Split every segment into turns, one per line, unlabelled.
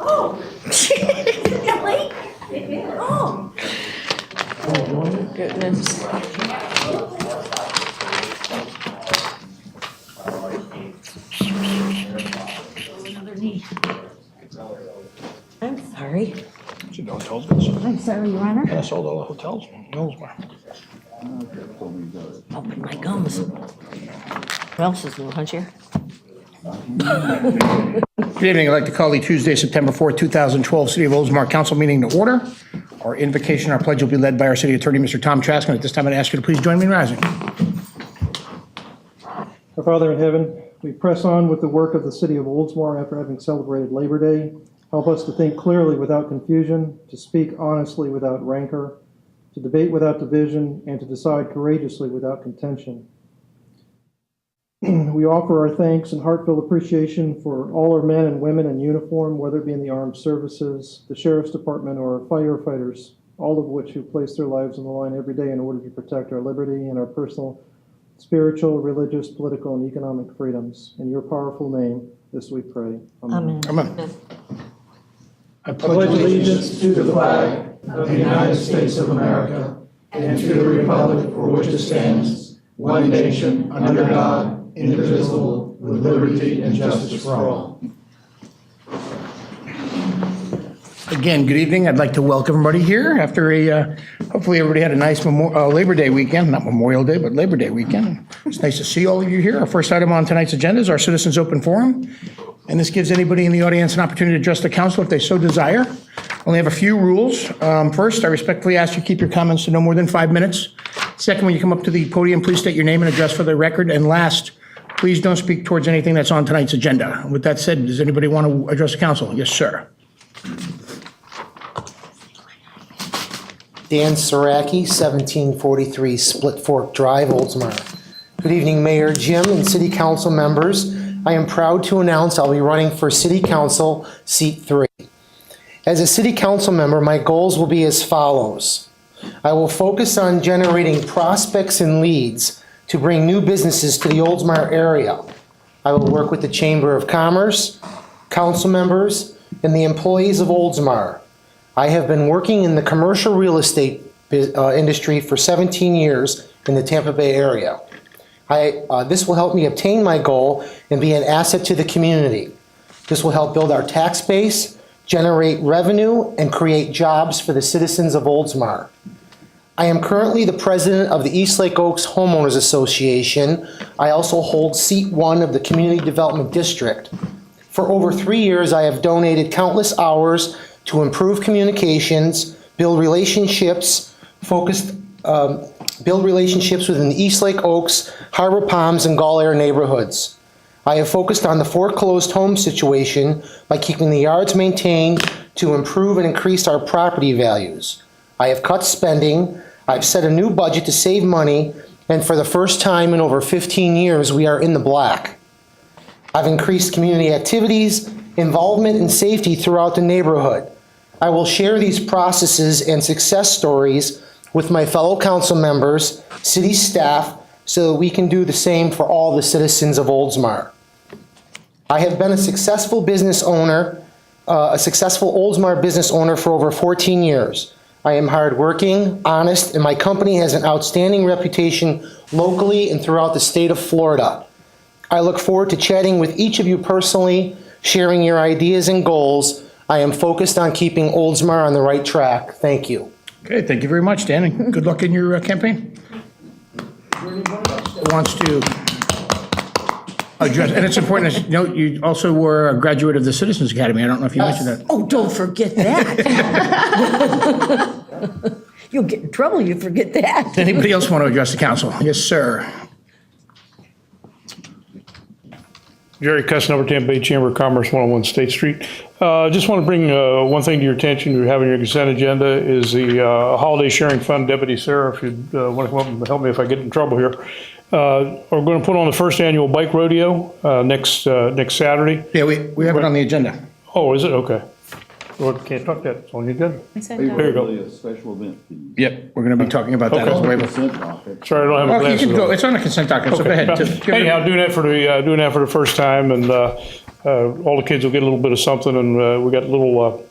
Oh, is it that late? Oh.
Goodness.
Another knee.
I'm sorry.
She no hotels business.
I'm sorry, Your Honor.
I sold all the hotels in Oldsmar.
Open my gums.
What else is new, huh, Chair?
Good evening. I'd like to call the Tuesday, September 4th, 2012 City of Oldsmar Council meeting to order. Our invocation, our pledge will be led by our city attorney, Mr. Tom Trask. At this time, I'd ask you to please join me in rising.
Our Father in heaven, we press on with the work of the city of Oldsmar after having celebrated Labor Day. Help us to think clearly without confusion, to speak honestly without rancor, to debate without division, and to decide courageously without contention. We offer our thanks and heartfelt appreciation for all our men and women in uniform, whether it be in the armed services, the sheriff's department, or firefighters, all of which who place their lives on the line every day in order to protect our liberty and our personal, spiritual, religious, political, and economic freedoms. In your powerful name, this we pray. Amen.
Amen. I
pledge allegiance to the flag of the United States of America and to the republic for which it stands, one nation, under God, indivisible, with liberty and justice for all.
Again, good evening. I'd like to welcome everybody here after hopefully everybody had a nice Labor Day weekend, not Memorial Day, but Labor Day weekend. It's nice to see all of you here. Our first item on tonight's agenda is our Citizens Open Forum. And this gives anybody in the audience an opportunity to address the council if they so desire. Only have a few rules. First, I respectfully ask you to keep your comments to no more than 5 minutes. Second, when you come up to the podium, please state your name and address for the record. And last, please don't speak towards anything that's on tonight's agenda. With that said, does anybody want to address the council? Yes, sir.
Dan Saraki, 1743 Split Fork Drive, Oldsmar. Good evening, Mayor Jim and City Council members. I am proud to announce I'll be running for City Council, Seat 3. As a City Council member, my goals will be as follows. I will focus on generating prospects and leads to bring new businesses to the Oldsmar area. I will work with the Chamber of Commerce, council members, and the employees of Oldsmar. I have been working in the commercial real estate industry for 17 years in the Tampa Bay area. This will help me obtain my goal and be an asset to the community. This will help build our tax base, generate revenue, and create jobs for the citizens of Oldsmar. I am currently the president of the East Lake Oaks Homeowners Association. I also hold Seat 1 of the Community Development District. For over 3 years, I have donated countless hours to improve communications, build relationships within the East Lake Oaks, Harbor Palms, and Gull Air neighborhoods. I have focused on the foreclosed home situation by keeping the yards maintained to improve and increase our property values. I have cut spending, I've set a new budget to save money, and for the first time in over 15 years, we are in the black. I've increased community activities, involvement, and safety throughout the neighborhood. I will share these processes and success stories with my fellow council members, city staff, so that we can do the same for all the citizens of Oldsmar. I have been a successful business owner, a successful Oldsmar business owner for over 14 years. I am hardworking, honest, and my company has an outstanding reputation locally and throughout the state of Florida. I look forward to chatting with each of you personally, sharing your ideas and goals. I am focused on keeping Oldsmar on the right track. Thank you.
Okay, thank you very much, Dan, and good luck in your campaign. Wants to address, and it's important to note you also were a graduate of the Citizens Academy. I don't know if you mentioned that.
Oh, don't forget that. You'll get in trouble, you forget that.
Does anybody else want to address the council? Yes, sir.
Jerry Cusnover, Tampa Bay Chamber of Commerce, 101 State Street. Just want to bring one thing to your attention. You have on your consent agenda is the Holiday Sharing Fund. Deputy Sarah, if you'd want to come up and help me if I get in trouble here. We're going to put on the first annual bike rodeo next Saturday.
Yeah, we have it on the agenda.
Oh, is it? Okay. Well, can't talk that, it's on your agenda. There you go.
Favorably a special event fee.
Yep, we're going to be talking about that as
Okay.
well.
Consent docket.
Sorry, I don't have my
Well, you
glasses
can go,
on.
it's on the consent docket, so go ahead.
Anyhow, doing that for the first time, and all the kids will get a little bit of something, and we got little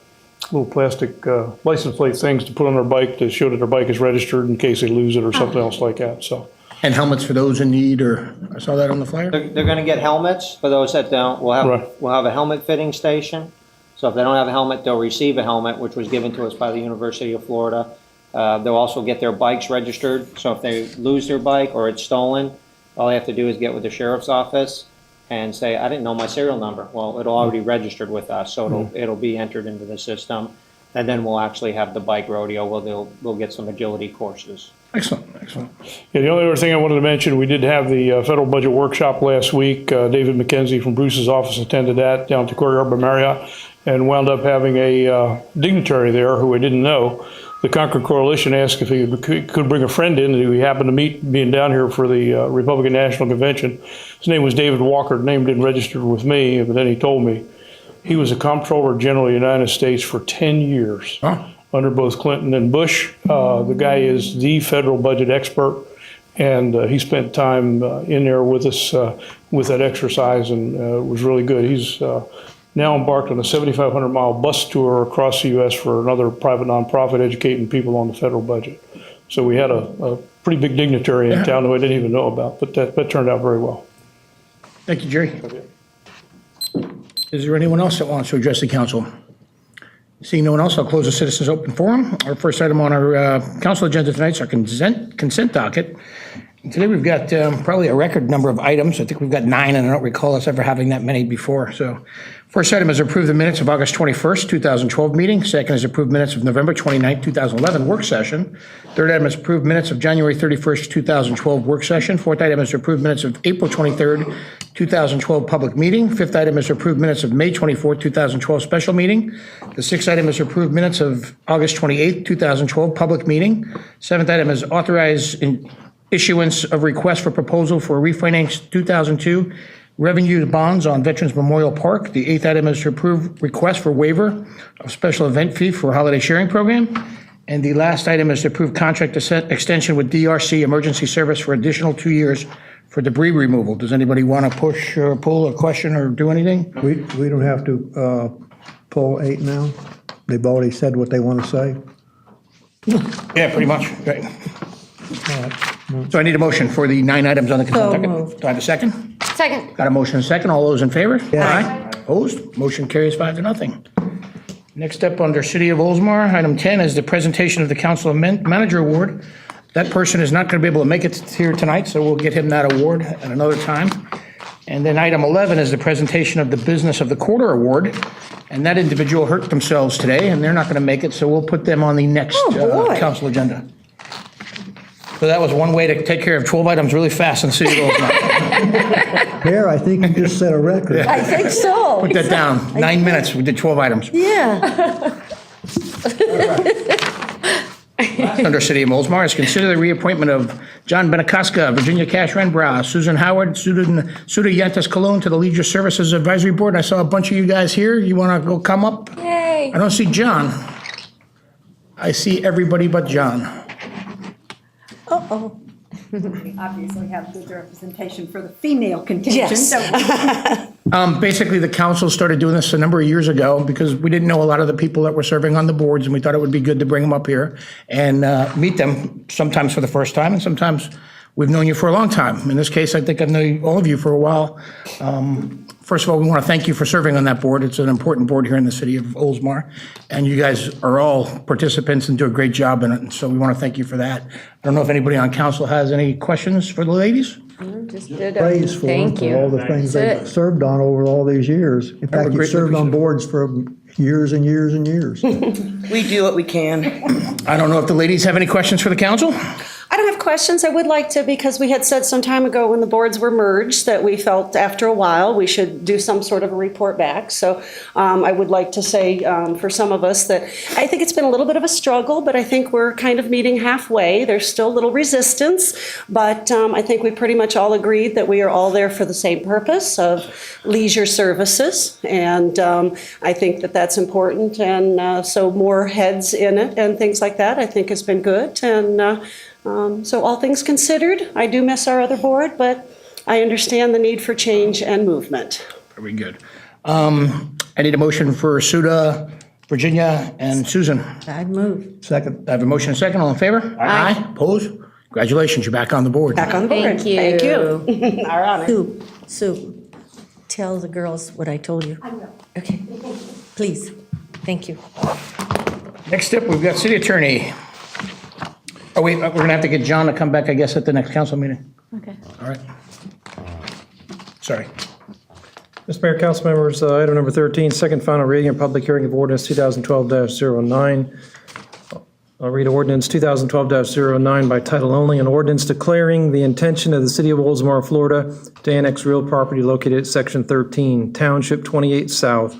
plastic license plate things to put on their bike to show that their bike is registered in case they lose it or something else like that, so.
And helmets for those in need, or, I saw that on the flyer?
They're gonna get helmets for those that don't. We'll
Right.
have a helmet fitting station. So if they don't have a helmet, they'll receive a helmet, which was given to us by the University of Florida. They'll also get their bikes registered. So if they lose their bike or it's stolen, all they have to do is get with the sheriff's office and say, I didn't know my serial number. Well, it'll already registered with us, so it'll be entered into the system. And then we'll actually have the bike rodeo where we'll get some agility courses.
Excellent, excellent.
Yeah, the only other thing I wanted to mention, we did have the federal budget workshop last week. David McKenzie from Bruce's office attended that down at the Courtyard by Marriott and wound up having a dignitary there who I didn't know. The Concord Coalition asked if he could bring a friend in who he happened to meet being down here for the Republican National Convention. His name was David Walker. The name didn't register with me, but then he told me he was a Comptroller General of the United States for 10 years.
Huh.
Under both Clinton and Bush. The guy is the federal budget expert, and he spent time in there with us with that exercise, and was really good. He's now embarked on a 7,500-mile bus tour across the U.S. for another private nonprofit educating people on the federal budget. So we had a pretty big dignitary in town who I didn't even know about, but that turned out very well.
Thank you, Jerry. Is there anyone else that wants to address the council? Seeing no one else, I'll close the citizens' open forum. Our first item on our council agenda tonight is our consent docket. And today we've got probably a record number of items. I think we've got 9, and I don't recall us ever having that many before. So first item is approve the minutes of August 21st, 2012 meeting. Second is approve minutes of November 29th, 2011 work session. Third item is approve minutes of January 31st, 2012 work session. Fourth item is approve minutes of April 23rd, 2012 public meeting. Fifth item is approve minutes of May 24th, 2012 special meeting. The sixth item is approve minutes of August 28th, 2012 public meeting. Seventh item is authorize issuance of request for proposal for refinance 2002 revenue bonds on Veterans Memorial Park. The eighth item is to approve request for waiver of special event fee for holiday sharing program. And the last item is to approve contract extension with DRC Emergency Service for additional 2 years for debris removal. Does anybody want to push or pull a question or do anything?
We don't have to pull 8 now? They've already said what they want to say?
Yeah, pretty much. Right. So I need a motion for the 9 items on the consent
So
docket.
moved.
Do I have a second?
Second.
Got a motion and a second. All those in favor?
Yes.
Aye. Opposed? Motion carries 5-0. Next up, under City of Oldsmar, item 10 is the presentation of the Council Manager Award. That person is not going to be able to make it here tonight, so we'll get him that award at another time. And then item 11 is the presentation of the Business of the Quarter Award. And that individual hurt themselves today, and they're not going to make it, so we'll put them on the next
boy.
council agenda. So that was one way to take care of 12 items really fast in the City of Oldsmar.
Mayor, I think you just set a record.
I think so.
Put that down. 9 minutes, we did 12 items.
Yeah.
Under City of Oldsmar is consider the reappointment of John Benacoska, Virginia Cash Renbrow, Susan Howard, Suda Yantas Cologne to the Leisure Services Advisory Board. I saw a bunch of you guys here. You want to go come up?
Yay.
I don't see John. I see everybody but John.
Uh-oh.
We obviously have good representation for the female contingent.
Yes.
So
Basically, the council started doing this a number of years ago because we didn't know a lot of the people that were serving on the boards, and we thought it would be good to bring them up here and meet them, sometimes for the first time, and sometimes we've known you for a long time. In this case, I think I've known all of you for a while. First of all, we want to thank you for serving on that board. It's an important board here in the City of Oldsmar, and you guys are all participants and do a great job in it, and so we want to thank you for that. I don't know if anybody on council has any questions for the ladies?
Just did it.
Praise for them
Thank
for all
you.
the things
That's
they've
it.
served on over all these years. In fact,
greatly
you've served on
appreciate it.
boards for years and years and years.
We do what we can.
I don't know if the ladies have any questions for the council?
I don't have questions. I would like to, because we had said some time ago when the boards were merged that we felt after a while we should do some sort of a report back. So I would like to say for some of us that I think it's been a little bit of a struggle, but I think we're kind of meeting halfway. There's still a little resistance, but I think we pretty much all agreed that we are all there for the same purpose of leisure services. And I think that that's important. And so more heads in it and things like that, I think has been good. And so all things considered, I do miss our other board, but I understand the need for change and movement.
Very good. I need a motion for Suda, Virginia, and Susan.
I'd move.
Second.
I have a motion and a second. All in favor? Aye. Opposed? Congratulations, you're back on the board.
Back on the board.
Thank you.
Thank you. Our honor.
Sue, tell the girls what I told you.
I will.
Okay, please. Thank you.
Next up, we've got city attorney. Oh, wait, we're gonna have to get John to come back, I guess, at the next council meeting.
Okay.
All right. Sorry.
Mr. Mayor, council members, item number 13, second final reading and public hearing of ordinance 2012-09. I'll read ordinance 2012-09 by title only, an ordinance declaring the intention of the city of Oldsmar, Florida to annex real property located at section 13, township 28 south,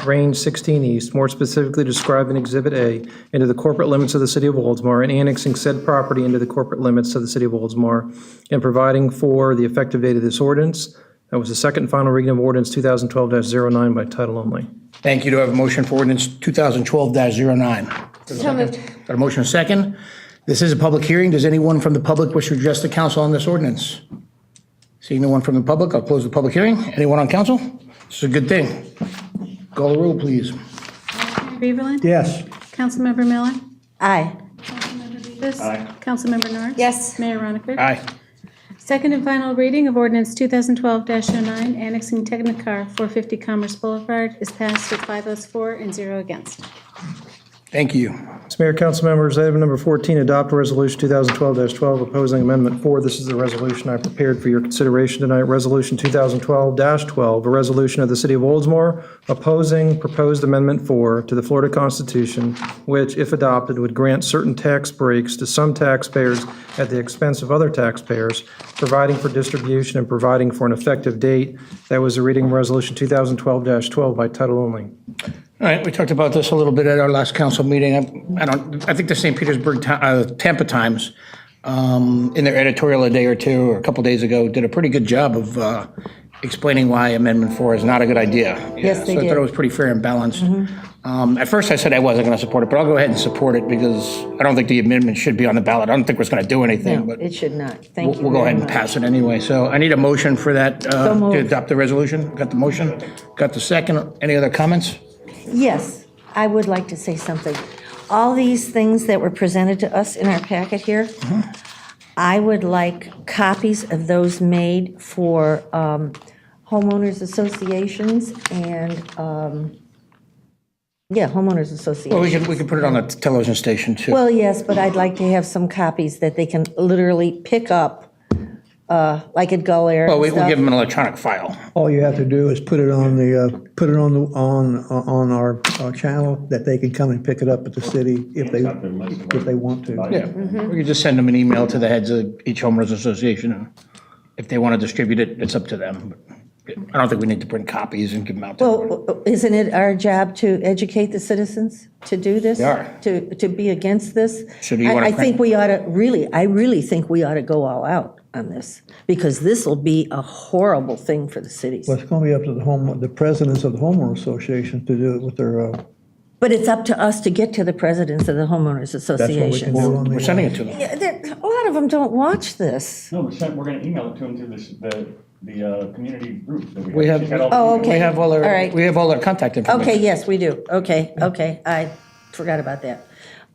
range 16 east, more specifically described in exhibit A, into the corporate limits of the city of Oldsmar and annexing said property into the corporate limits of the city of Oldsmar and providing for the effective date of this ordinance. That was the second and final reading of ordinance 2012-09 by title only.
Thank you. Do I have a motion for ordinance 2012-09?
So moved.
Got a motion and a second. This is a public hearing. Does anyone from the public wish to address the council on this ordinance? Seeing no one from the public, I'll close the public hearing. Anyone on council? This is a good thing. Call the roll, please.
Beaverland?
Yes.
Councilmember Miller?
Aye.
Councilmember Davis? Aye. Councilmember Norris?
Yes.
Mayor Roniker?
Aye.
Second and final reading of ordinance 2012-09, annexing Technicar 450 Commerce Boulevard is passed with 5 votes for and 0 against.
Thank you.
Mr. Mayor, council members, item number 14, adopt a resolution 2012-12 opposing amendment 4. This is the resolution I prepared for your consideration tonight. Resolution 2012-12, a resolution of the city of Oldsmar opposing proposed amendment 4 to the Florida Constitution, which, if adopted, would grant certain tax breaks to some taxpayers at the expense of other taxpayers, providing for distribution and providing for an effective date. That was the reading of resolution 2012-12 by title only.
All right, we talked about this a little bit at our last council meeting. I think the St. Petersburg, Tampa Times, in their editorial a day or two or a couple days ago, did a pretty good job of explaining why Amendment 4 is not a good idea.
Yes, they
So I
did.
thought it was pretty fair and balanced. At first I said I wasn't going to support it, but I'll go ahead and support it because I don't think the amendment should be on the ballot. I don't think it's going to do anything,
No,
but
it should not. Thank you.
we'll go
very
ahead and
much.
pass it anyway. So I need a motion for that, to
moved.
adopt the resolution. Got the motion? Got the second? Any other comments?
Yes, I would like to say something. All these things that were presented to us in our packet here, I would like copies of those made for homeowners associations and, homeowners associations.
Well, we can put it on the television station too.
Well, yes, but I'd like to have some copies that they can literally pick up, like at Gull Air
Well,
and
we'll
stuff.
give them an electronic file.
All you have to do is put it on on our channel that they can come and pick it up at the city if they want to.
Yeah, we could just send them an email to the heads of each homeowners association, and if they want to distribute it, it's up to them. But I don't think we need to print copies and give them out to them.
Well, isn't it our job to educate the citizens, to do this?
We are.
To be against this?
So do you wanna
I think
print-
we ought to, I really think we ought to go all out on this, because this will be a horrible thing for the cities.
Well, it's going to be up to the presidents of the homeowner association to do it with their,
But it's up to us to get to the presidents of the homeowners
that's what we can
associations.
do on the.
We're sending it to them.
Yeah, a lot of them don't watch this.
No, we're gonna email it to them through the community group that
We have-
She's got all the
Oh,
emails.
okay.
We have all
All right.
our contact information.
Okay, yes, we do. Okay, I forgot about that.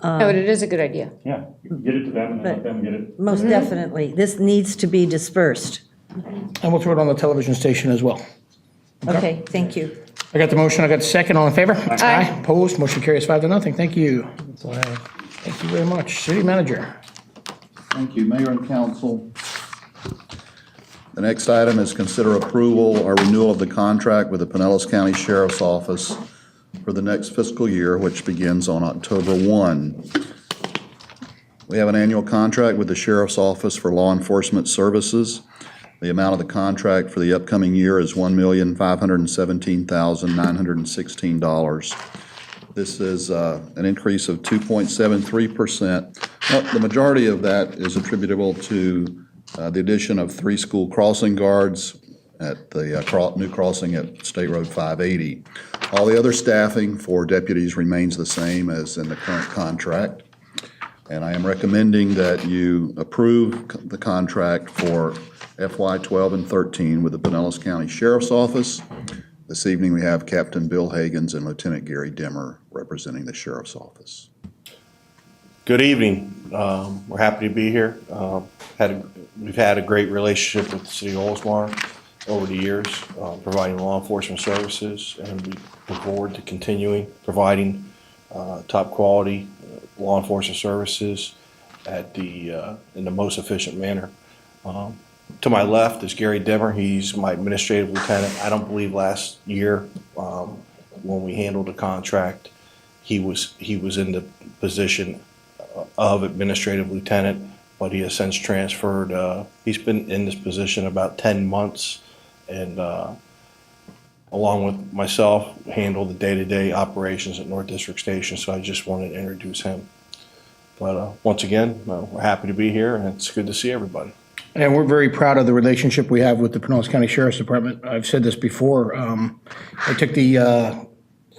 No, but it is a good idea.
Yeah, you can get it to them and then let them get it.
Most definitely. This needs to be dispersed.
And we'll throw it on the television station as well.
Okay, thank you.
I got the motion, I got the second, all in favor? Aye. Opposed, motion carries 5-0, thank you.
That's all I have.
Thank you very much. City manager.
Thank you, Mayor and Council. The next item is consider approval or renewal of the contract with the Pinellas County Sheriff's Office for the next fiscal year, which begins on October 1.
We have an annual contract with the Sheriff's Office for Law Enforcement Services. The amount of the contract for the upcoming year is $1,517,916. This is an increase of 2.73%. The majority of that is attributable to the addition of 3 school crossing guards at the new crossing at State Road 580. All the other staffing for deputies remains the same as in the current contract. And I am recommending that you approve the contract for FY 12 and 13 with the Pinellas County Sheriff's Office. This evening, we have Captain Bill Hagens and Lieutenant Gary Dimmer representing the Sheriff's Office.
Good evening. We're happy to be here. We've had a great relationship with the City of Oldsmar over the years, providing law enforcement services, and we look forward to continuing providing top quality law enforcement services at in the most efficient manner. To my left is Gary Dimmer. He's my administrative lieutenant. I don't believe last year when we handled the contract, he was in the position of administrative lieutenant, but he has since transferred. He's been in this position about 10 months, and along with myself, handle the day-to-day operations at North District Station. So I just wanted to introduce him. But once again, we're happy to be here, and it's good to see everybody.
And we're very proud of the relationship we have with the Pinellas County Sheriff's Department. I've said this before. I took the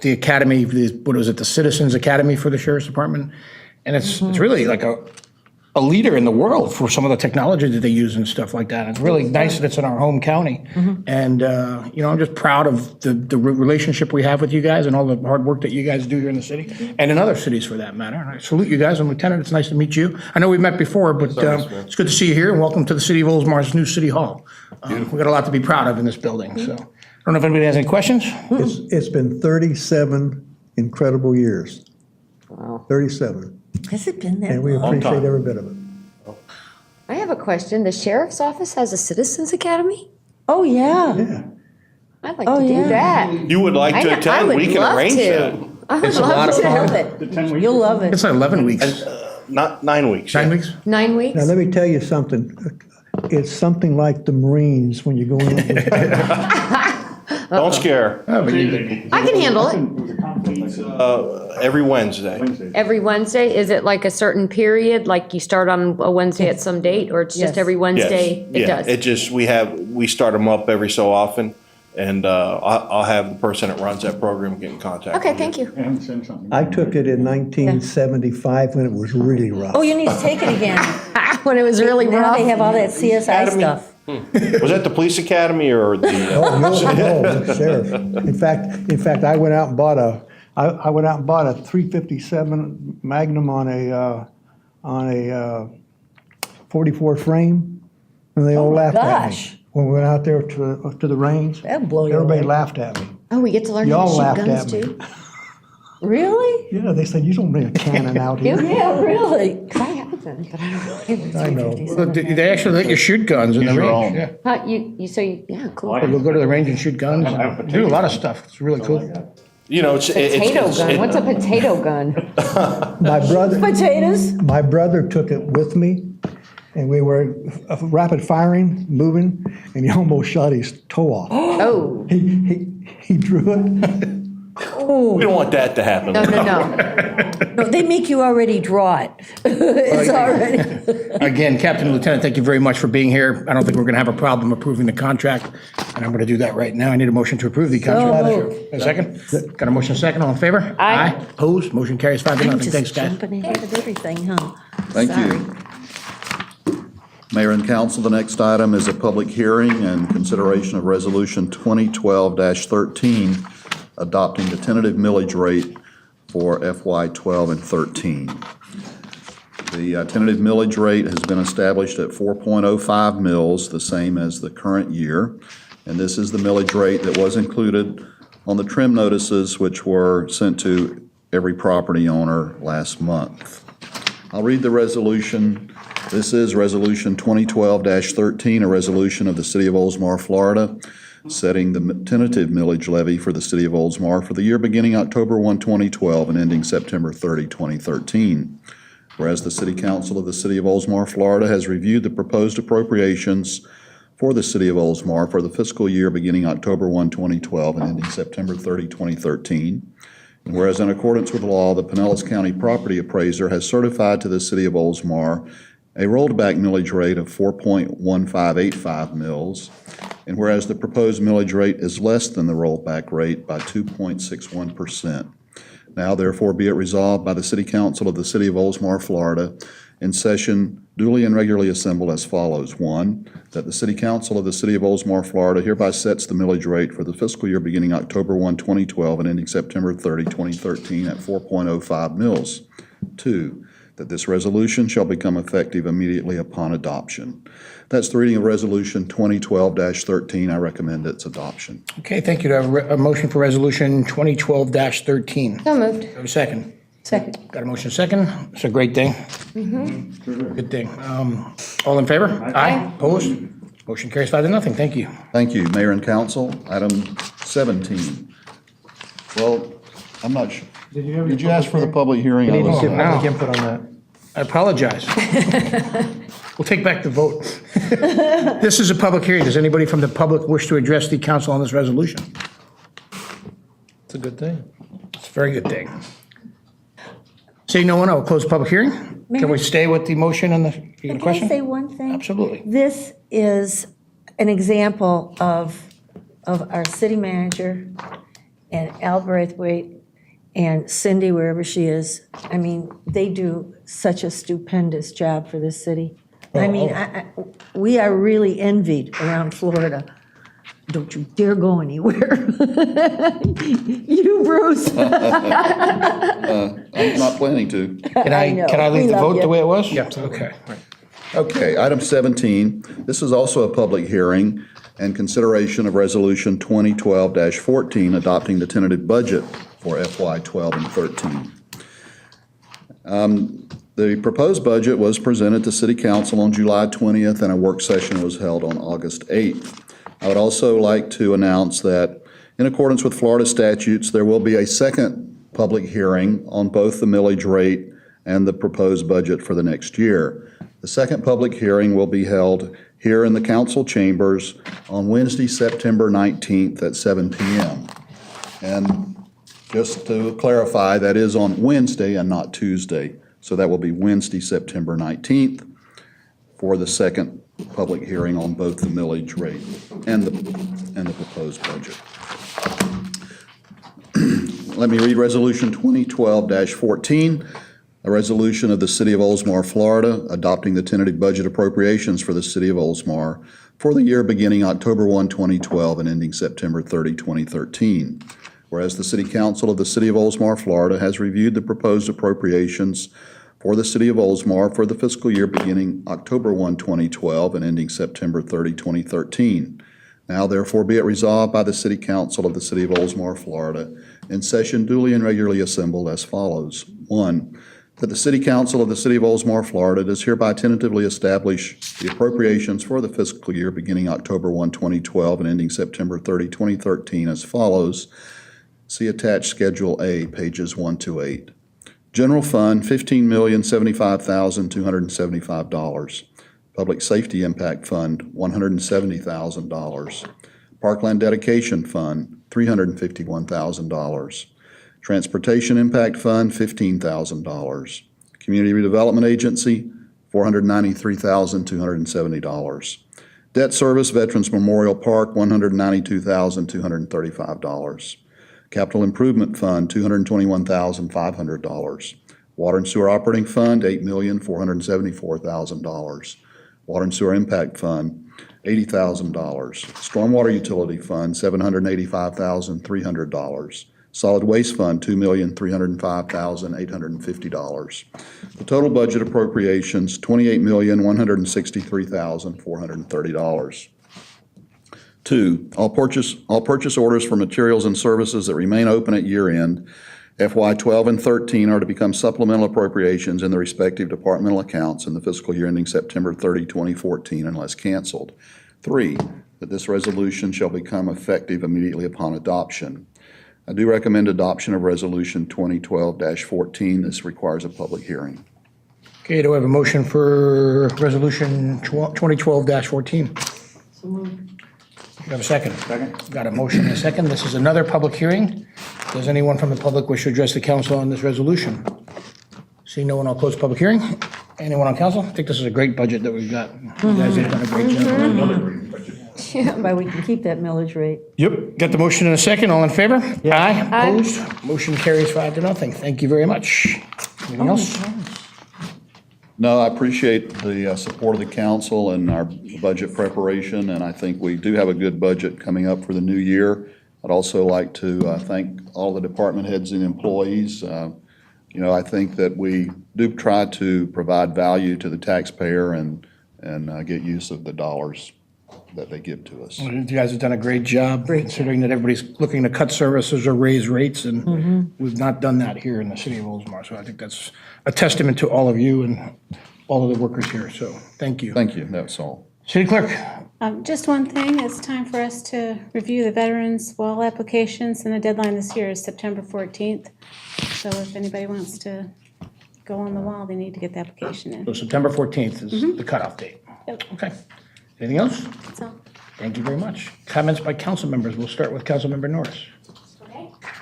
academy, what was it, the Citizens Academy for the Sheriff's Department, and it's really like a leader in the world for some of the technology that they use and stuff like that. It's really nice that it's in our home county. And, I'm just proud of the relationship we have with you guys and all the hard work that you guys do here in the city and in other cities for that matter. And I salute you guys. And Lieutenant, it's nice to meet you. I know we've met before, but it's good to see you here and welcome to the City of Oldsmar's new City Hall. We've got a lot to be proud of in this building. So I don't know if anybody has any questions.
It's been 37 incredible years.
Wow.
37.
Has it been that
And we
long?
appreciate every bit of it.
I have a question. The sheriff's office has a citizens academy?
Oh, yeah.
Yeah.
I'd like
Oh,
to do
yeah.
that.
You would like to
I
attend?
would
We can
love
arrange
to.
that.
I would
It's a lot
love
of
to.
fun.
Love it. You'll love it.
It's like 11 weeks.
Not 9 weeks.
9 weeks?
9 weeks?
Now, let me tell you something. It's something like the Marines when you go in.
Don't scare.
I can handle it.
Every Wednesday.
Every Wednesday? Is it like a certain period, like you start on a Wednesday at some date, or it's just
Yes.
every Wednesday? It
Yeah,
does?
it just, we start them up every so often, and I'll have the person that runs that program get in contact.
Okay,
with
thank you.
And send something.
I took it in 1975 when it was really rough.
Oh, you need to take it again.
When it was really
Now
rough?
they have all that CSI stuff.
Was that the police academy or the?
Oh, no, sheriff. In fact, I went out and bought a 357 Magnum on a 44 frame, and they all laughed at
gosh.
me when we went out there to the range.
That'll blow you
Everybody
away.
laughed at me.
Oh, we get to learn
You
how
all
to shoot
laughed
guns
at me.
too?
Really?
Yeah, they said, you don't bring a cannon out here.
Yeah, really.
'Cause I have them, but I don't really.
I know.
They actually let you shoot guns in the
Use your
range.
own.
Yeah.
Yeah, cool.
We'll go to the range and shoot guns. Do a lot of stuff. It's really cool.
You know, it's.
Potato gun, what's a potato gun?
My brother,
Potatoes?
my brother took it with me, and we were rapid firing, moving, and he almost shot his toe off.
Oh,
He drew it.
We don't want that to happen.
no.
No, they make you already draw it. It's already.
Again, Captain and Lieutenant, thank you very much for being here. I don't think we're going to have a problem approving the contract, and I'm going to do that right now. I need a motion to approve the contract.
moved.
A second? Got a motion second, all in favor?
Aye.
Opposed? Motion carries 5-0.
I'm
Thanks,
just
guys.
jumping ahead of everything, huh?
Thank
Sorry.
you. Mayor and council, the next item is a public hearing and consideration of Resolution 2012-13, adopting the tentative millage rate for FY 12 and 13. The tentative millage rate has been established at 4.05 mils, the same as the current year. And this is the millage rate that was included on the trim notices, which were sent to every property owner last month. I'll read the resolution. This is Resolution 2012-13, a resolution of the City of Oldsmar, Florida, setting the tentative millage levy for the City of Oldsmar for the year beginning October 1, 2012 and ending September 30, 2013. Whereas the City Council of the City of Oldsmar, Florida has reviewed the proposed appropriations for the City of Oldsmar for the fiscal year beginning October 1, 2012 and ending September 30, 2013. And whereas in accordance with law, the Pinellas County Property Appraiser has certified to the City of Oldsmar a rolled-back millage rate of 4.1585 mils. And whereas the proposed millage rate is less than the rollback rate by 2.61%. Now therefore be it resolved by the City Council of the City of Oldsmar, Florida, in session duly and regularly assembled as follows. 1, that the City Council of the City of Oldsmar, Florida hereby sets the millage rate for the fiscal year beginning October 1, 2012 and ending September 30, 2013 at 4.05 mils. 2, that this resolution shall become effective immediately upon adoption. That's the reading of Resolution 2012-13. I recommend its adoption.
Okay, thank you. Do I have a motion for Resolution 2012-13?
So moved.
Do I have a second?
Second.
Got a motion second? It's a great thing. Good thing. All in favor? Aye. Opposed? Motion carries 5-0. Thank you.
Thank you, Mayor and Council. Item 17. Well, I'm not sure. Did you ask for the public hearing?
We need
I
to
was-
get public input on that.
I apologize. We'll take back the vote. This is a public hearing. Does anybody from the public wish to address the council on this resolution?
It's a good thing.
It's a very good thing. Seeing no one, I will close the public hearing. Can we stay with the motion and the, you got a
Can I say
question?
one thing?
Absolutely.
This is an example of our city manager and Al Braithwaite and Cindy, wherever she is. I mean, they do such a stupendous job for this city. I mean, we are really envied around Florida. Don't you dare go anywhere. You, Bruce.
I'm not planning to.
Can
I know.
Can I leave
We
the
love
vote
you.
the way it was? Yep. Okay.
Okay, item 17. This is also a public hearing and consideration of Resolution 2012-14, adopting the tentative budget for FY 12 and 13. The proposed budget was presented to City Council on July 20th, and a work session was held on August 8th. I would also like to announce that in accordance with Florida statutes, there will be a second public hearing on both the millage rate and the proposed budget for the next year. The second public hearing will be held here in the council chambers on Wednesday, September 19th at 7 p.m. And just to clarify, that is on Wednesday and not Tuesday. So that will be Wednesday, September 19th for the second public hearing on both the millage rate and the proposed budget. Let me read Resolution 2012-14, a resolution of the City of Oldsmar, Florida, adopting the tentative budget appropriations for the City of Oldsmar for the year beginning October 1, 2012 and ending September 30, 2013. Whereas the City Council of the City of Oldsmar, Florida has reviewed the proposed appropriations for the City of Oldsmar for the fiscal year beginning October 1, 2012 and ending September 30, 2013. Now therefore be it resolved by the City Council of the City of Oldsmar, Florida, in session duly and regularly assembled as follows. 1, that the City Council of the City of Oldsmar, Florida does hereby tentatively establish the appropriations for the fiscal year beginning October 1, 2012 and ending September 30, 2013 as follows. See attached Schedule A, pages 1 to 8. General Fund, $15,075,275. Public Safety Impact Fund, $170,000. Parkland Dedication Fund, $351,000. Transportation Impact Fund, $15,000. Community Redevelopment Agency, $493,270. Debt Service Veterans Memorial Park, $192,235. Capital Improvement Fund, $221,500. Water and Sewer Operating Fund, $8,474,000. Water and Sewer Impact Fund, $80,000. Stormwater Utility Fund, $785,300. Solid Waste Fund, $2,305,850. The total budget appropriations, $28,163,430. 2, all purchase orders for materials and services that remain open at year end, FY 12 and 13 are to become supplemental appropriations in the respective departmental accounts in the fiscal year ending September 30, 2014 unless canceled. 3, that this resolution shall become effective immediately upon adoption. I do recommend adoption of Resolution 2012-14. This requires a public hearing.
Okay, do I have a motion for Resolution 2012-14?
So moved.
Do you have a second? Second. Got a motion and a second. This is another public hearing. Does anyone from the public wish to address the council on this resolution? Seeing no one, I'll close the public hearing. Anyone on council? I think this is a great budget that we've got. You guys have done a great job.
Another great budget.
But we can keep that millage rate.
Yep, got the motion in a second. All in favor? Aye. Opposed? Motion carries 5-0. Thank you very much. Anything else?
No, I appreciate the support of the council and our budget preparation, and I think we do have a good budget coming up for the new year. I'd also like to thank all the department heads and employees. You know, I think that we do try to provide value to the taxpayer and get use of the dollars that they give to us.
Well, you guys have done a great job, considering that everybody's looking to cut services or raise rates, and we've not done that here in the city of Oldsmar. So I think that's a testament to all of you and all of the workers here. So thank you.
Thank you, that's all.
City Clerk.
Just one thing, it's time for us to review the veterans' wall applications, and the deadline this year is September 14th. So if anybody wants to go on the wall, they need to get the application in.
So September 14th is the cutoff date.
Yep.
Okay. Anything else?
That's all.
Thank you very much. Comments by council members. We'll start with Councilmember Norris.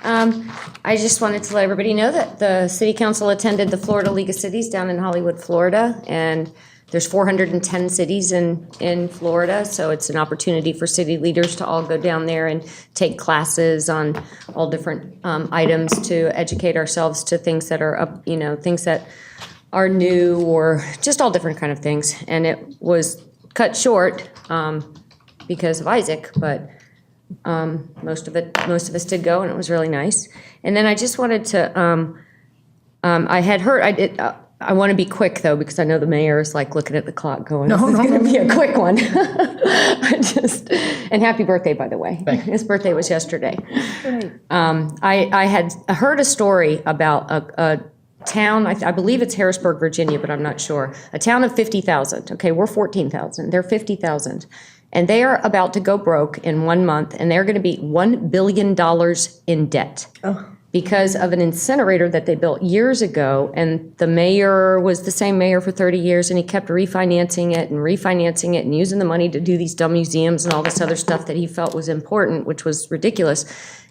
I just wanted to let everybody know that the city council attended the Florida League of Cities down in Hollywood, Florida, and there's 410 cities in Florida, so it's an opportunity for city leaders to all go down there and take classes on all different items to educate ourselves to things that are up, things that are new or just all different kind of things. And it was cut short because of Isaac, but most of us did go, and it was really nice. And then I just wanted to, I want to be quick though, because I know the mayor is like looking at the clock going, this is going to be a quick one. And happy birthday, by the way. His birthday was yesterday. I had heard a story about a town, I believe it's Harrisburg, Virginia, but I'm not sure. A town of 50,000. Okay, we're 14,000. They're 50,000. And they are about to go broke in 1 month, and they're going to be $1 billion in debt. Because of an incinerator that they built years ago, and the mayor was the same mayor for 30 years, and he kept refinancing it and using the money to do these dumb museums and all this other stuff that he felt was important, which was ridiculous.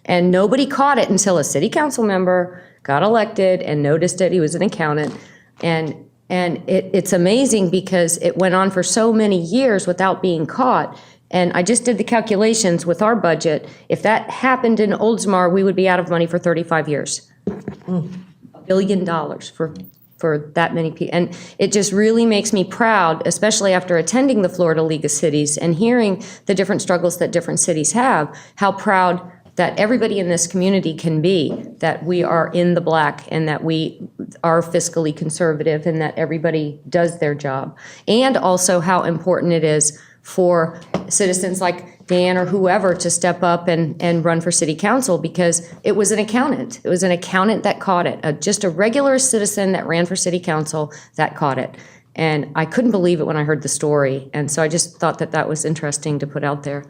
And nobody caught it until a city council member got elected and noticed it. He was an accountant. And it's amazing because it went on for so many years without being caught. And I just did the calculations with our budget. If that happened in Oldsmar, we would be out of money for 35 years. $1 billion for that many people. And it just really makes me proud, especially after attending the Florida League of Cities and hearing the different struggles that different cities have, how proud that everybody in this community can be, that we are in the black and that we are fiscally conservative and that everybody does their job. And also how important it is for citizens like Dan or whoever to step up and run for city council, because it was an accountant. It was an accountant that caught it, just a regular citizen that ran for city council that caught it. And I couldn't believe it when I heard the story. And so I just thought that that was interesting to put out there.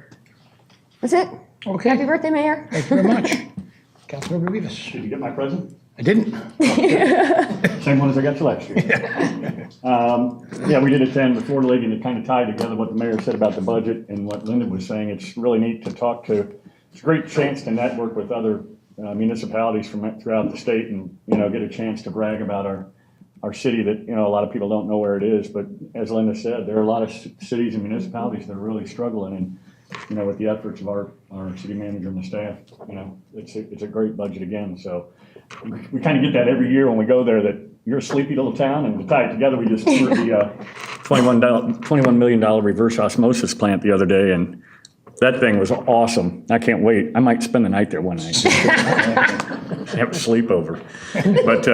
That's it.
Okay.
Happy birthday, Mayor.
Thank you very much. Councilmember Rivas.
Did you get my present?
I didn't.
Same one as I got you last year. Yeah, we did attend the Florida League, and it kind of tied together what the mayor said about the budget and what Linda was saying. It's really neat to talk to. It's a great chance to network with other municipalities from throughout the state, and get a chance to brag about our city that a lot of people don't know where it is. But as Linda said, there are a lot of cities and municipalities that are really struggling, and with the efforts of our city manager and the staff, it's a great budget again. So we kind of get that every year when we go there, that you're a sleepy little town, and to tie it together, we just toured the $21 million reverse osmosis plant the other day, and that thing was awesome. I can't wait. I might spend the night there one night. Have a sleepover. But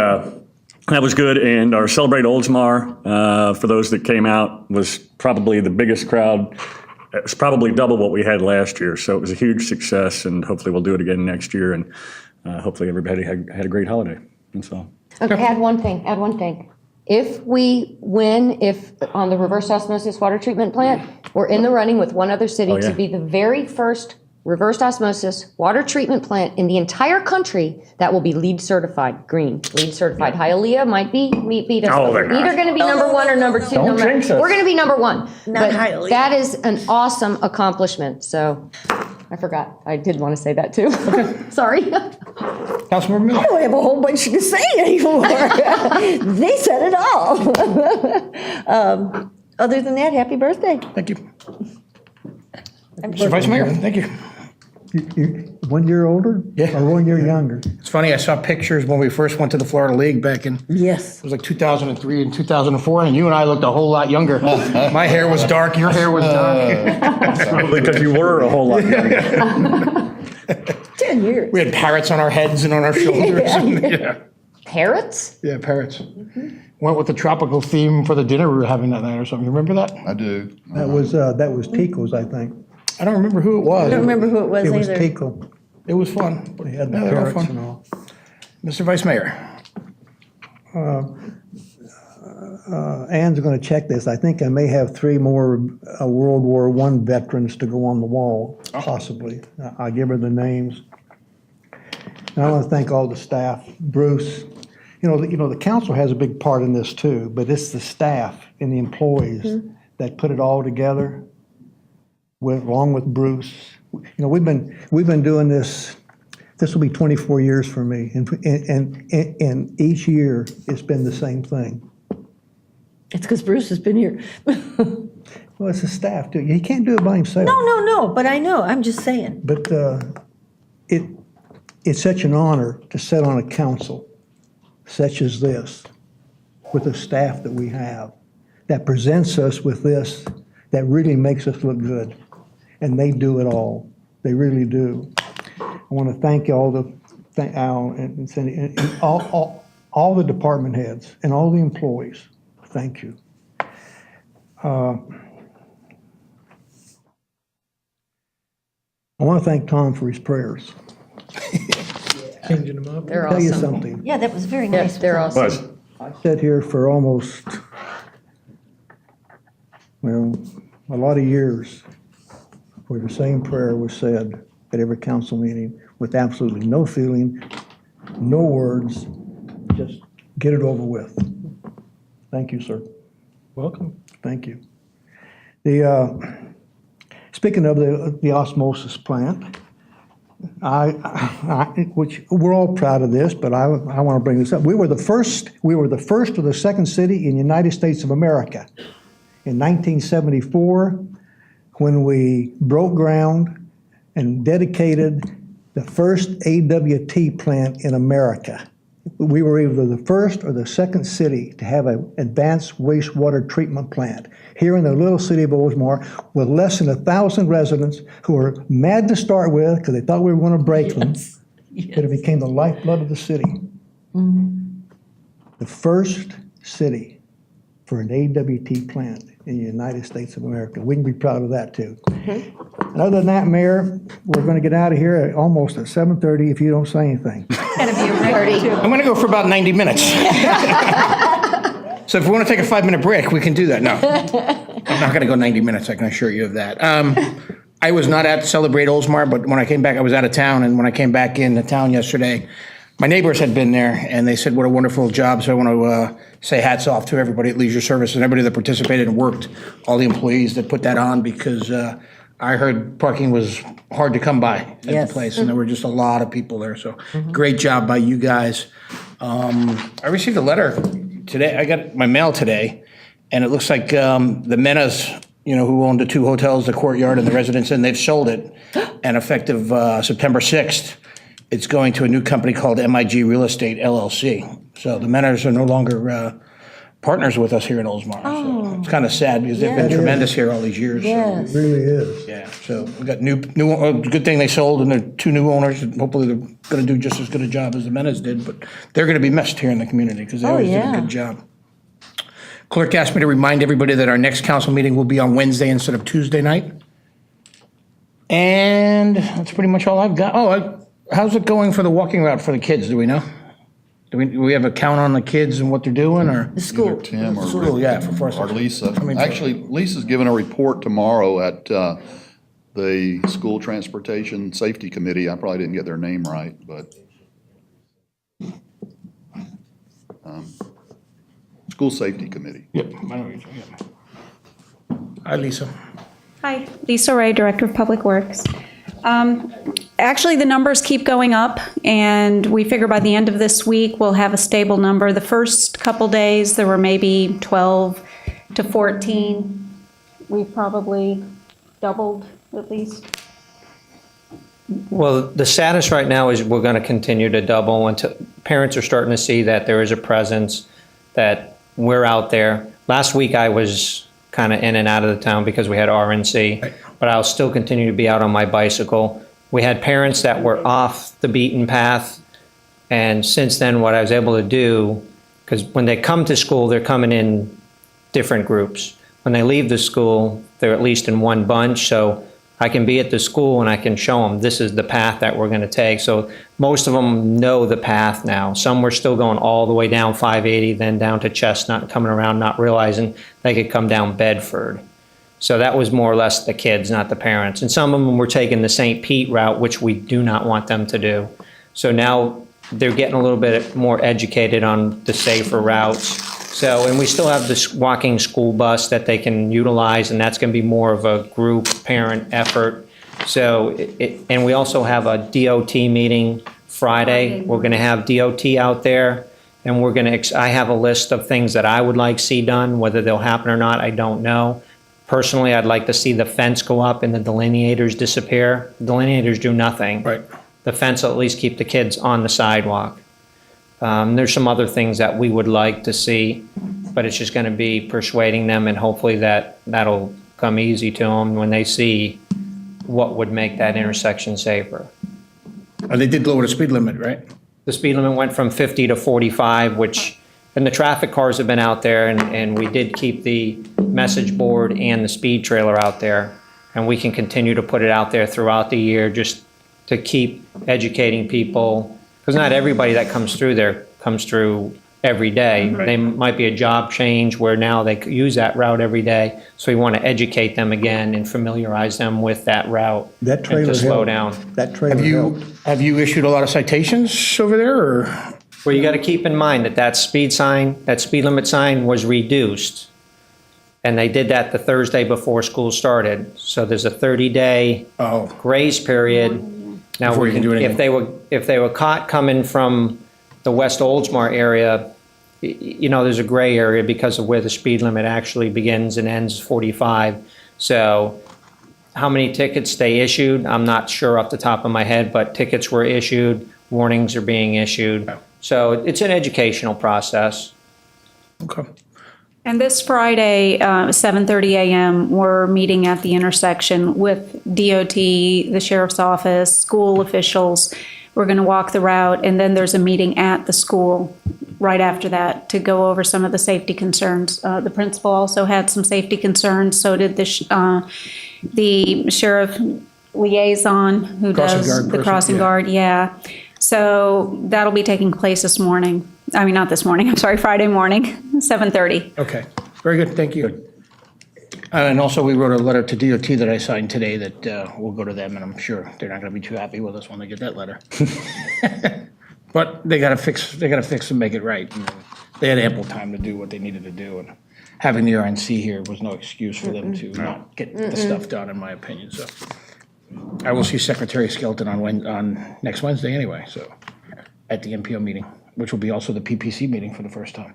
that was good, and our Celebrate Oldsmar, for those that came out, was probably the biggest crowd. It was probably double what we had last year, so it was a huge success, and hopefully we'll do it again next year, and hopefully everybody had a great holiday. That's all.
Okay, add one thing. If we win, on the reverse osmosis water treatment plant, we're in the running with one other city to be the very first reversed osmosis water treatment plant in the entire country that will be LEED certified, green, LEED certified. Hialeah might beat us.
No,
but
they're
we're either
not.
going to be number one or number two.
Don't jinx us.
We're going to be number one.
Not
But
Hialeah.
that is an awesome accomplishment. So I forgot. I did want to say that too. Sorry.
Councilmember Miller.
I don't have a whole bunch to say anymore. They said it all. Other than that, happy birthday.
Thank you. Mr. Vice Mayor, thank you.
You 1 year older?
Yeah.
Or 1 year younger?
It's funny, I saw pictures when we first went to the Florida League back in, it
Yes.
was like 2003 and 2004, and you and I looked a whole lot younger. My hair was dark, your hair was dark.
Probably because you were a whole lot younger.
10 years.
We had parrots on our heads and on our shoulders. Yeah,
Parrots?
yeah, parrots. Went with the tropical theme for the dinner we were having that night or something. You remember that?
I do.
That was Tico's, I think.
I don't remember who it was.
I don't remember who it was
It was
either.
Tico.
It was fun.
They had the
Yeah, they were
parrots
fun.
and all.
Mr. Vice Mayor.
Ann's going to check this. I think I may have 3 more World War I veterans to go on the wall, possibly. I'll give her the names. And I want to thank all the staff. Bruce, you know, the council has a big part in this too, but it's the staff and the employees that put it all together, along with Bruce. You know, we've been doing this. This will be 24 years for me, and each year it's been the same thing.
It's because Bruce has been here.
Well, it's the staff too. He can't do it by himself.
No, but I know, I'm just saying.
But it's such an honor to sit on a council such as this, with the staff that we have, that presents us with this, that really makes us look good. And they do it all. They really do. I want to thank Al and Cindy, and all the department heads and all the employees. Thank you. I want to thank Tom for his prayers. Changing them up.
They're
I'll tell you
awesome.
something.
Yeah, that was very
Yes,
nice.
they're awesome.
Was.
I sat here for almost, well, a lot of years where the same prayer was said at every council meeting with absolutely no feeling, no words, just get it over with. Thank you, sir.
Welcome.
Thank you. Speaking of the osmosis plant, which we're all proud of this, but I want to bring this up. We were the first or the second city in the United States of America in 1974 when we broke ground and dedicated the first AWT plant in America. We were either the first or the second city to have an advanced wastewater treatment plant here in the little city of Oldsmar with less than 1,000 residents who were mad to start with because they thought we were going to break them. But it became the lifeblood of the city. The first city for an AWT plant in the United States of America. We can be proud of that too. And other than that, Mayor, we're going to get out of here almost at 7:30 if you don't say anything.
I'm going to go for about 90 minutes. So if we want to take a 5-minute break, we can do that. No, I'm not going to go 90 minutes, I can assure you of that. I was not at Celebrate Oldsmar, but when I came back, I was out of town. And when I came back into town yesterday, my neighbors had been there, and they said what a wonderful job. So I want to say hats off to everybody at Leisure Service and everybody that participated and worked, all the employees that put that on, because I heard parking was hard to come by at the place, and there were just a lot of people there. So great job by you guys. I received a letter today. I got my mail today, and it looks like the Menas, who owned the 2 hotels, the Courtyard and the Residence Inn, they've sold it. And effective September 6th, it's going to a new company called MIG Real Estate LLC. So the Menas are no longer partners with us here in Oldsmar. So it's kind of sad because they've been tremendous here all these years.
Yes.
It really is.
Yeah, so we got new. Good thing they sold, and they're 2 new owners. And hopefully, they're going to do just as good a job as the Menas did. But they're going to be missed here in the community because they always did a good job. Clerk asked me to remind everybody that our next council meeting will be on Wednesday instead of Tuesday night. And that's pretty much all I've got. Oh, how's it going for the walking route for the kids? Do we know? Do we have a count on the kids and what they're doing, or?
The school.
Either Tim or
Yeah, for first.
or Lisa. Actually, Lisa's giving a report tomorrow at the School Transportation Safety Committee, I probably didn't get their name right, but School Safety Committee.
Yep. I know what you're saying, yeah. Hi, Lisa.
Hi, Lisa Ray, Director of Public Works. Actually, the numbers keep going up, and we figure by the end of this week, we'll have a stable number. The first couple days, there were maybe 12 to 14. We've probably doubled at least.
Well, the status right now is we're going to continue to double until parents are starting to see that there is a presence, that we're out there. Last week I was kind of in and out of the town because we had RNC, but I'll still continue to be out on my bicycle. We had parents that were off the beaten path, and since then what I was able to do, because when they come to school, they're coming in different groups. When they leave the school, they're at least in one bunch, so I can be at the school and I can show them this is the path that we're going to take. So most of them know the path now. Some were still going all the way down 580, then down to Chestnut, coming around, not realizing they could come down Bedford. So that was more or less the kids, not the parents. And some of them were taking the St. Pete route, which we do not want them to do. So now they're getting a little bit more educated on the safer routes. So, and we still have this walking school bus that they can utilize, and that's going to be more of a group parent effort. So, and we also have a DOT meeting Friday. We're going to have DOT out there, and we're going to, I have a list of things that I would like to see done. Whether they'll happen or not, I don't know. Personally, I'd like to see the fence go up and the delineators disappear. Delineators do nothing.
Right.
The fence will at least keep the kids on the sidewalk. There's some other things that we would like to see, but it's just going to be persuading them, and hopefully that'll come easy to them when they see what would make that intersection safer.
They did lower the speed limit, right?
The speed limit went from 50 to 45, which, and the traffic cars have been out there, and we did keep the message board and the speed trailer out there, and we can continue to put it out there throughout the year just to keep educating people. Because not everybody that comes through there comes through every day.
Right.
They might be a job change where now they use that route every day. So we want to educate them again and familiarize them with that route.
That
and
trailer
to slow
helped.
down.
That trailer helped.
Have you issued a lot of citations over there, or?
Well, you got to keep in mind that speed limit sign was reduced. And they did that the Thursday before school started. So there's a 30-day grace period. Now,
Before you can do anything.
if they were caught coming from the West Oldsmar area, you know, there's a gray area because of where the speed limit actually begins and ends 45. So how many tickets they issued, I'm not sure off the top of my head, but tickets were issued, warnings are being issued. So it's an educational process.
Okay.
And this Friday, 7:30 a.m., we're meeting at the intersection with DOT, the sheriff's office, school officials. We're going to walk the route, and then there's a meeting at the school right after that to go over some of the safety concerns. The principal also had some safety concerns, so did the sheriff liaison who does the crossing guard, yeah. So that'll be taking place this morning. I mean, not this morning, I'm sorry, Friday morning, 7:30.
Okay, very good, thank you. And also, we wrote a letter to DOT that I signed today that will go to them, and I'm sure they're not gonna be too happy with us when they get that letter. But they gotta fix and make it right. And they had ample time to do what they needed to do, and having the RNC here was no excuse for them to not get the stuff done, in my opinion, so. I will see Secretary Skelton on next Wednesday anyway, so, at the MPO meeting, which will be also the PPC meeting for the first time.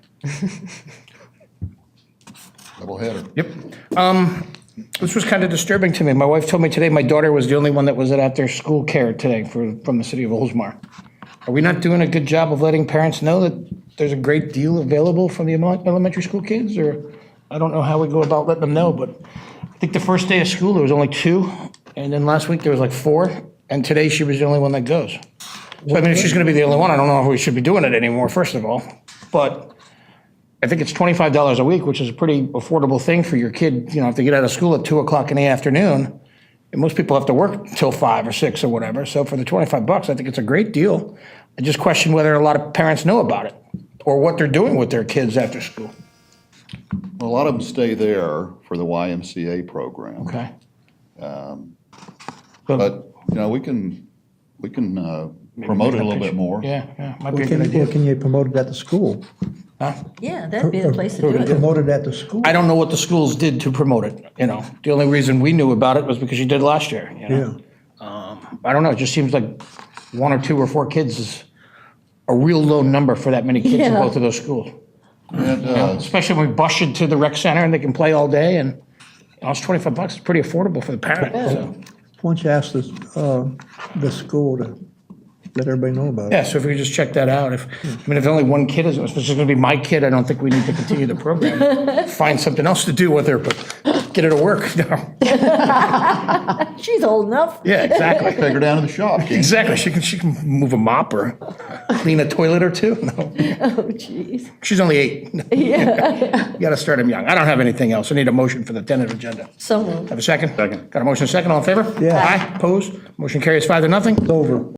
Doubleheader.
Yep. This was kind of disturbing to me. My wife told me today my daughter was the only one that was at after school care today from the city of Oldsmar. Are we not doing a good job of letting parents know that there's a great deal available from the elementary school kids? Or I don't know how we go about letting them know, but I think the first day of school there was only 2, and then last week there was like 4, and today she was the only one that goes. So I mean, if she's going to be the only one, I don't know if we should be doing it anymore, first of all. But I think it's $25 a week, which is a pretty affordable thing for your kid. You know, if they get out of school at 2 o'clock in the afternoon, and most people have to work till 5 or 6 or whatever. So for the $25, I think it's a great deal. I just question whether a lot of parents know about it or what they're doing with their kids after school.
Well, a lot of them stay there for the YMCA program.
Okay.
But, we can promote it a little bit more.
Yeah, might be
Well,
a good
can
idea.
you promote it at the school?
Yeah, that'd be the place to do it.
Promote it at the school.
I don't know what the schools did to promote it, The only reason we knew about it was because you did last year,
Yeah.
I don't know, it just seems like 1 or 2 or 4 kids is a real low number for that many kids in
Yeah.
both of those schools.
It does.
Especially when we bus you to the rec center and they can play all day and, it's $25, it's pretty affordable for the parent, so.
Why don't you ask the school to let everybody know about it?
Yeah, so if we could just check that out, if only one kid is, if it's gonna be my kid, I don't think we need to continue the program. Find something else to do with her, but get her to work,
She's old enough.
Yeah, exactly.
Take her down to the shop. can't you?
Exactly, she can move a mop or clean a toilet or two, no.
Oh, jeez.
She's only 8.
Yeah.
You gotta start them young. I don't have anything else. I need a motion for the tentative agenda.
So moved.
Have a second?
Second.
Got a motion, second, all in favor?
Yeah.
Aye, opposed? Motion carries 5-0.
It's over.